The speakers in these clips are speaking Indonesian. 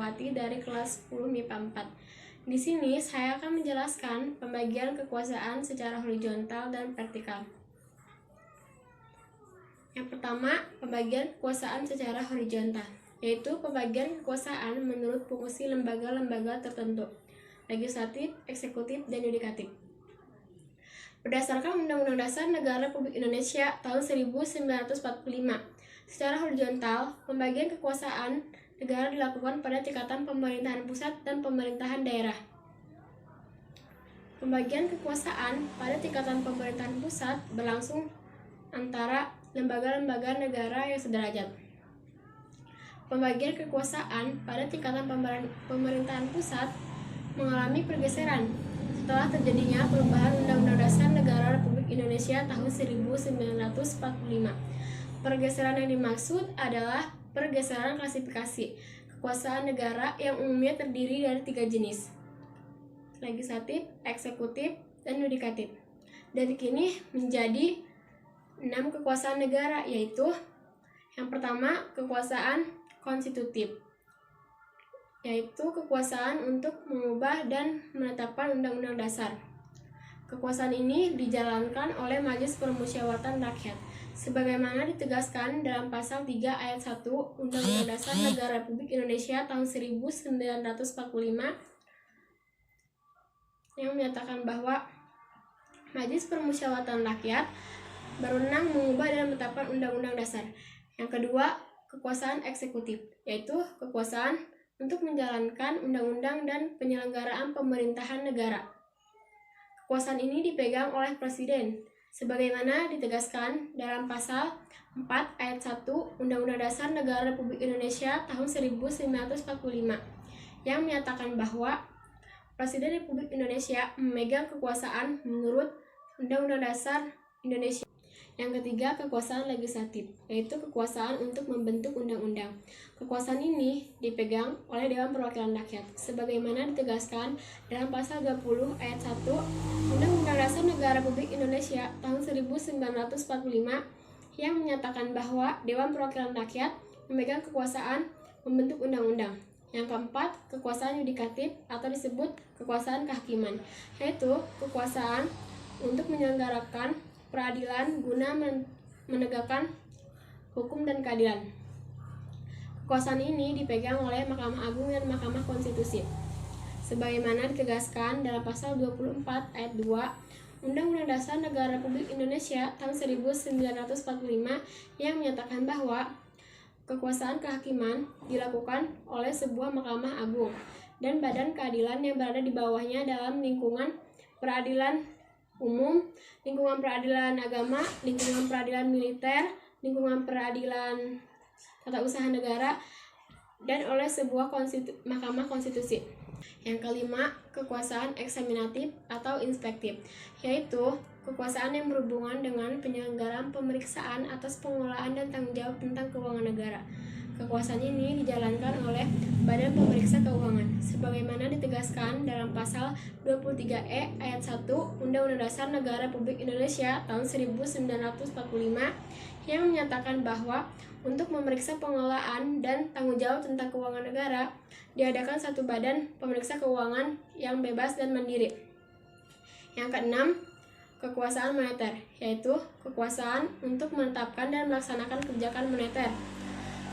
Suciawati dari kelas 10 MIPA 4. Di sini saya akan menjelaskan pembagian kekuasaan secara horizontal dan vertikal. Yang pertama, pembagian kekuasaan secara horizontal, yaitu pembagian kekuasaan menurut fungsi lembaga-lembaga tertentu, legislatif, eksekutif, dan yudikatif. Berdasarkan Undang-Undang Dasar Negara Republik Indonesia tahun 1945, secara horizontal, pembagian kekuasaan negara dilakukan pada tingkatan pemerintahan pusat dan pemerintahan daerah. Pembagian kekuasaan pada tingkatan pemerintahan pusat berlangsung antara lembaga-lembaga negara yang sederajat. Pembagian kekuasaan pada tingkatan pemerintahan pusat mengalami pergeseran setelah terjadinya perubahan Undang-Undang Dasar Negara Republik Indonesia tahun 1945. Pergeseran yang dimaksud adalah pergeseran klasifikasi kekuasaan negara yang umumnya terdiri dari 3 jenis: legislatif, eksekutif, dan yudikatif. Dari kini menjadi 6 kekuasaan negara, yaitu yang pertama, kekuasaan konstitutif, yaitu kekuasaan untuk mengubah dan menetapkan undang-undang dasar. Kekuasaan ini dijalankan oleh Majelis Permusyawaratan Rakyat, sebagaimana ditegaskan dalam pasal 3 ayat 1 Undang-Undang Dasar Negara Republik Indonesia tahun 1945 yang menyatakan bahwa Majelis Permusyawaratan Rakyat berwenang mengubah dan menetapkan undang-undang dasar. Yang kedua, kekuasaan eksekutif, yaitu kekuasaan untuk menjalankan undang-undang dan penyelenggaraan pemerintahan negara. Kekuasaan ini dipegang oleh Presiden, sebagaimana ditegaskan dalam pasal 4 ayat 1 Undang-Undang Dasar Negara Republik Indonesia tahun 1945 yang menyatakan bahwa Presiden Republik Indonesia memegang kekuasaan menurut Undang-Undang Dasar Indonesia. Yang ketiga, kekuasaan legislatif, yaitu kekuasaan untuk membentuk undang-undang. Kekuasaan ini dipegang oleh Dewan Perwakilan Rakyat, sebagaimana ditegaskan dalam pasal 20 ayat 1 Undang-Undang Dasar Negara Republik Indonesia tahun 1945 yang menyatakan bahwa Dewan Perwakilan Rakyat memegang kekuasaan membentuk undang-undang. Yang keempat, kekuasaan yudikatif atau disebut kekuasaan kehakiman, yaitu kekuasaan untuk menyelenggarakan peradilan guna menegakkan hukum dan keadilan. Kekuasaan ini dipegang oleh Mahkamah Agung dan Mahkamah Konstitusi, sebagaimana ditegaskan dalam pasal 24 ayat 2 Undang-Undang Dasar Negara Republik Indonesia tahun 1945 yang menyatakan bahwa kekuasaan kehakiman dilakukan oleh sebuah Mahkamah Agung dan badan keadilan yang berada di bawahnya dalam lingkungan peradilan umum, lingkungan peradilan agama, lingkungan peradilan militer, lingkungan peradilan tata usaha negara, dan oleh sebuah Mahkamah Konstitusi. Yang kelima, kekuasaan eksaminatif atau inspektif, yaitu kekuasaan yang berhubungan dengan penyelenggaraan pemeriksaan atas pengelolaan dan tanggung jawab tentang keuangan negara. Kekuasaan ini dijalankan oleh Badan Pemeriksa Keuangan, sebagaimana ditegaskan dalam pasal 23E ayat 1 Undang-Undang Dasar Negara Republik Indonesia tahun 1945 yang menyatakan bahwa untuk memeriksa pengelolaan dan tanggung jawab tentang keuangan negara, diadakan satu badan pemeriksa keuangan yang bebas dan mandiri. Yang keenam, kekuasaan moneter, yaitu kekuasaan untuk menetapkan dan melaksanakan kebijakan moneter.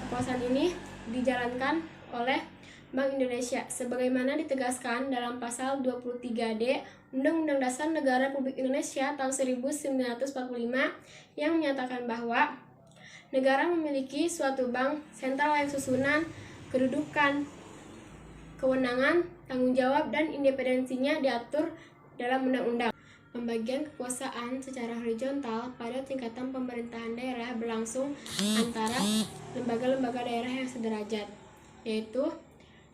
Kekuasaan ini dijalankan oleh Bank Indonesia, sebagaimana ditegaskan dalam pasal 23D Undang-Undang Dasar Negara Republik Indonesia tahun 1945 yang menyatakan bahwa negara memiliki suatu bank sentral yang susunan, kedudukan, kewenangan, tanggung jawab, dan independensinya diatur dalam undang-undang. Pembagian kekuasaan secara horizontal pada tingkatan pemerintahan daerah berlangsung antara lembaga-lembaga daerah yang sederajat, yaitu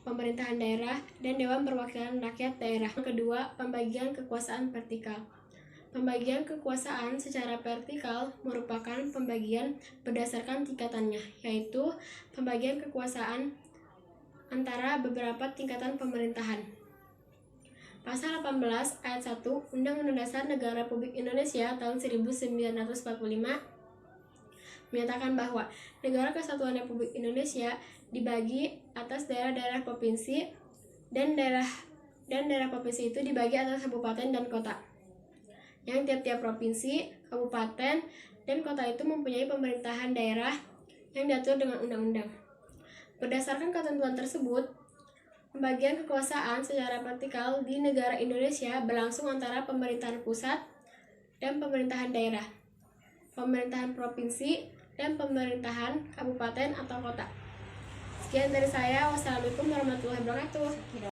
pemerintahan daerah dan Dewan Perwakilan Rakyat daerah. Yang kedua, pembagian kekuasaan vertikal. Pembagian kekuasaan secara vertikal merupakan pembagian berdasarkan tingkatannya, yaitu pembagian kekuasaan antara beberapa tingkatan pemerintahan. Pasal 18 ayat 1 Undang-Undang Dasar Negara Republik Indonesia tahun 1945 menyatakan bahwa Negara Kesatuan Republik Indonesia dibagi atas daerah-daerah provinsi dan daerah provinsi itu dibagi atas kabupaten dan kota. Yang tiap-tiap provinsi, kabupaten, dan kota itu mempunyai pemerintahan daerah yang diatur dengan undang-undang. Berdasarkan ketentuan tersebut, pembagian kekuasaan secara vertikal di negara Indonesia berlangsung antara pemerintahan pusat dan pemerintahan daerah, pemerintahan provinsi, dan pemerintahan kabupaten atau kota. Sekian dari saya. Wassalamualaikum warahmatullahi wabarakatuh.